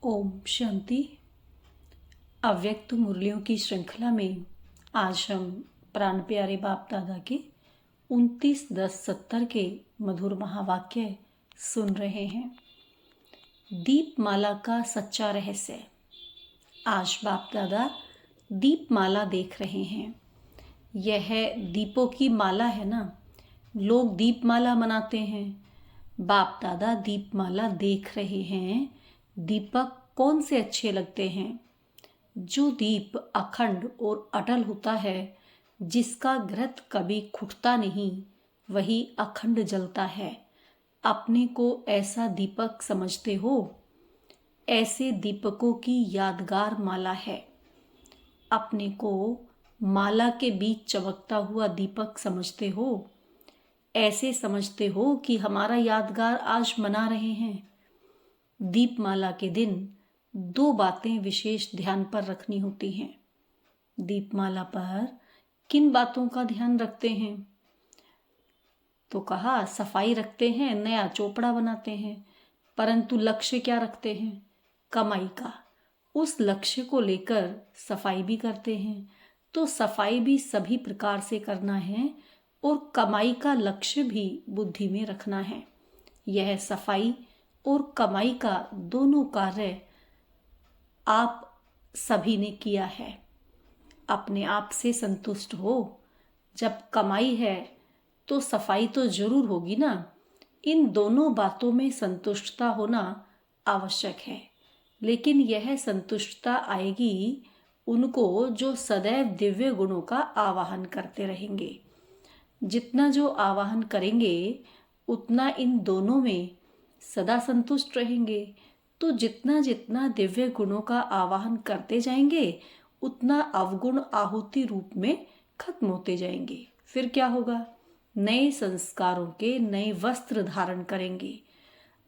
ओम शांति। अव्यक्त मुरलियों की श्रृंखला में आज हम प्राण प्यारे बाप दादा के 29-10-70 के मधुर महावाक्य सुन रहे हैं। दीपमाला का सच्चा रहस्य। आज बाप दादा दीपमाला देख रहे हैं। यह दीपों की माला है ना। लोग दीपमाला मनाते हैं। बाप दादा दीपमाला देख रहे हैं। दीपक कौन से अच्छे लगते हैं? जो दीप अखंड और अटल होता है, जिसका घृत कभी खुटता नहीं, वही अखंड जलता है। अपने को ऐसा दीपक समझते हो? ऐसे दीपकों की यादगार माला है। अपने को माला के बीच चमकता हुआ दीपक समझते हो? ऐसे समझते हो कि हमारा यादगार आज मना रहे हैं। दीपमाला के दिन 2 बातें विशेष ध्यान पर रखनी होती हैं। दीपमाला पर किन बातों का ध्यान रखते हैं? तो कहा सफाई रखते हैं, नया चोपड़ा बनाते हैं, परंतु लक्ष्य क्या रखते हैं? कमाई का। उस लक्ष्य को लेकर सफाई भी करते हैं। तो सफाई भी सभी प्रकार से करना है और कमाई का लक्ष्य भी बुद्धि में रखना है। यह सफाई और कमाई का दोनों कार्य आप सभी ने किया है। अपने आप से संतुष्ट हो। जब कमाई है तो सफाई तो जरूर होगी ना। इन दोनों बातों में संतुष्टता होना आवश्यक है। लेकिन यह संतुष्टता आएगी उनको जो सदैव दिव्य गुणों का आवाहन करते रहेंगे। जितना जो आवाहन करेंगे उतना इन दोनों में सदा संतुष्ट रहेंगे। तो जितना जितना दिव्य गुणों का आवाहन करते जाएंगे उतना अवगुण आहुति रूप में खत्म होते जाएंगे। फिर क्या होगा? नए संस्कारों के नए वस्त्र धारण करेंगे।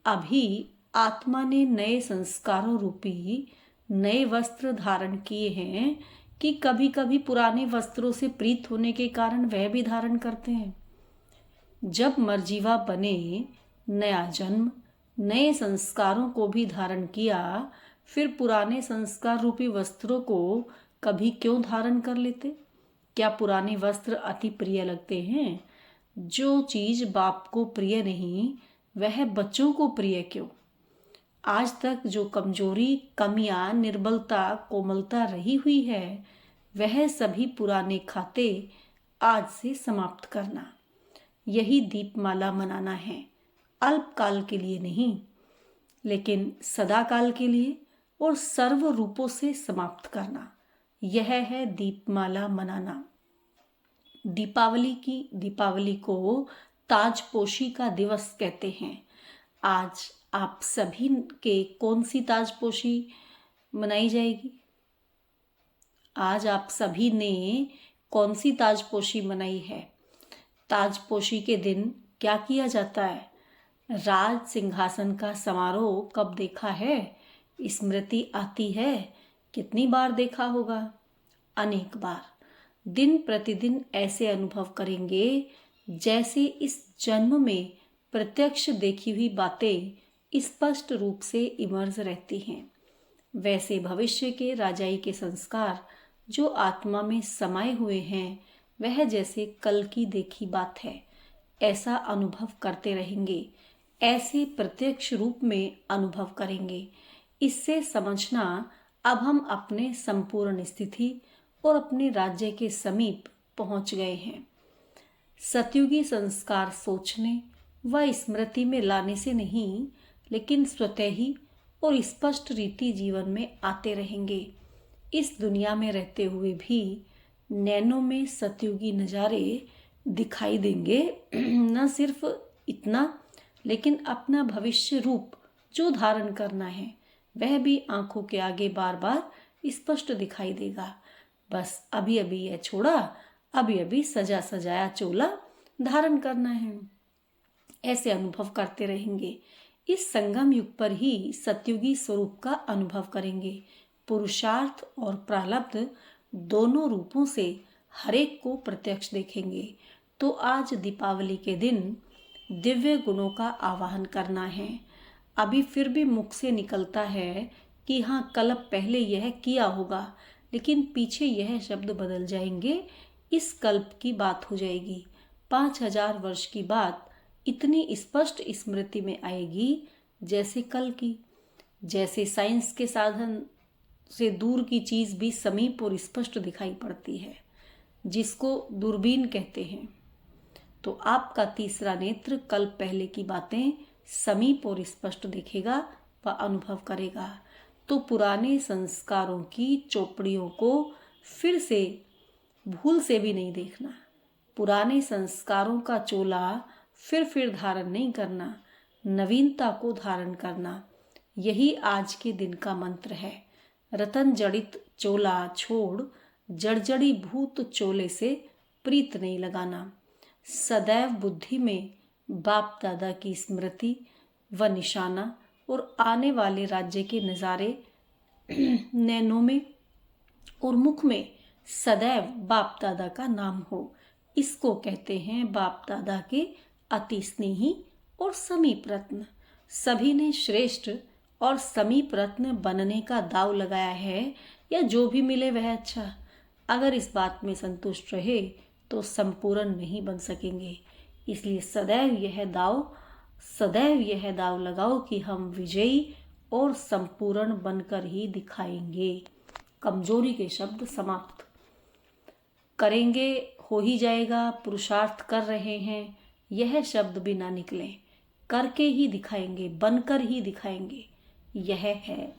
अभी आत्मा ने नए संस्कारों रूपी नए वस्त्र धारण किए हैं कि कभी कभी पुराने वस्त्रों से प्रीत होने के कारण वह भी धारण करते हैं। जब मर्जीवा बने, नया जन्म, नए संस्कारों को भी धारण किया, फिर पुराने संस्कार रूपी वस्त्रों को कभी क्यों धारण कर लेते? क्या पुराने वस्त्र अति प्रिय लगते हैं? जो चीज बाप को प्रिय नहीं, वह बच्चों को प्रिय क्यों? आज तक जो कमजोरी, कमियां, निर्बलता, कोमलता रही हुई है, वह सभी पुराने खाते आज से समाप्त करना। यही दीपमाला मनाना है। अल्पकाल के लिए नहीं, लेकिन सदा काल के लिए और सर्व रूपों से समाप्त करना। यह है दीपमाला मनाना। दीपावली को ताजपोशी का दिवस कहते हैं। आज आप सभी के कौन सी ताजपोशी मनाई जाएगी? आज आप सभी ने कौन सी ताजपोशी मनाई है? ताजपोशी के दिन क्या किया जाता है? राज सिंहासन का समारोह कब देखा है? स्मृति आती है? कितनी बार देखा होगा? अनेक बार। दिन प्रतिदिन ऐसे अनुभव करेंगे जैसे इस जन्म में प्रत्यक्ष देखी हुई बातें स्पष्ट रूप से इमर्ज रहती हैं। वैसे भविष्य के राजाई के संस्कार जो आत्मा में समाये हुए हैं, वह जैसे कल की देखी बात है, ऐसा अनुभव करते रहेंगे। ऐसे प्रत्यक्ष रूप में अनुभव करेंगे। इससे समझना अब हम अपने संपूर्ण स्थिति और अपने राज्य के समीप पहुंच गए हैं। सतयुगी संस्कार सोचने व स्मृति में लाने से नहीं, लेकिन स्वतः ही और स्पष्ट रीति जीवन में आते रहेंगे। इस दुनिया में रहते हुए भी नैनों में सतयुगी नज़ारे दिखाई देंगे। न सिर्फ इतना, लेकिन अपना भविष्य रूप जो धारण करना है वह भी आंखों के आगे बार बार स्पष्ट दिखाई देगा। बस अभी अभी यह छोड़ा, अभी अभी सजा सजाया चोला धारण करना है। ऐसे अनुभव करते रहेंगे। इस संगम युग पर ही सतयुगी स्वरूप का अनुभव करेंगे। पुरुषार्थ और प्रारब्ध दोनों रूपों से हरेक को प्रत्यक्ष देखेंगे। तो आज दीपावली के दिन दिव्य गुणों का आवाहन करना है। अभी फिर भी मुख से निकलता है कि हाँ कल्प पहले यह किया होगा, लेकिन पीछे यह शब्द बदल जाएंगे, इस कल्प की बात हो जाएगी। 5000 वर्ष की बात इतनी स्पष्ट स्मृति में आएगी जैसे कल की। जैसे साइंस के साधन से दूर की चीज भी समीप और स्पष्ट दिखाई पड़ती है, जिसको दूरबीन कहते हैं। तो आपका तीसरा नेत्र कल पहले की बातें समीप और स्पष्ट देखेगा व अनुभव करेगा। तो पुराने संस्कारों की चौपड़ियों को फिर से भूल से भी नहीं देखना। पुराने संस्कारों का चोला फिर धारण नहीं करना, नवीनता को धारण करना। यही आज के दिन का मंत्र है। रतन जड़ित चोला छोड़, जड़जड़ी भूत चोले से प्रीत नहीं लगाना। सदैव बुद्धि में बाप दादा की स्मृति व निशाना और आने वाले राज्य के नज़ारे नैनों में और मुख में सदैव बाप दादा का नाम हो। इसको कहते हैं बाप दादा के अति स्नेही और समीप रत्न। सभी ने श्रेष्ठ और समीप रत्न बनने का दाव लगाया है, या जो भी मिले वह अच्छा। अगर इस बात में संतुष्ट रहे तो संपूर्ण नहीं बन सकेंगे। इसलिए सदैव यह दाव लगाओ कि हम विजयी और संपूर्ण बनकर ही दिखाएंगे। कमजोरी के शब्द समाप्त। करेंगे, हो ही जाएगा, पुरुषार्थ कर रहे हैं, यह शब्द भी ना निकले। करके ही दिखाएंगे, बनकर ही दिखाएंगे। यह है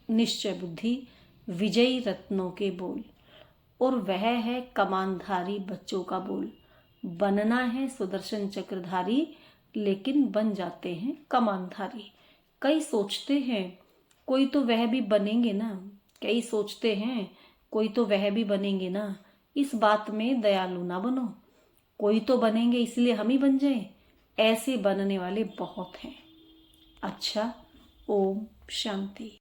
निश्चय बुद्धि, विजयी रत्नों के बोल। और वह है कमानधारी बच्चों का बोल। बनना है सुदर्शन चक्रधारी, लेकिन बन जाते हैं कमानधारी। कई सोचते हैं कोई तो वह भी बनेंगे ना, कई सोचते हैं कोई तो वह भी बनेंगे ना। इस बात में दयालु ना बनो। कोई तो बनेंगे इसलिए हम ही बन जाएं, ऐसे बनने वाले बहुत हैं। अच्छा, ओम शांति।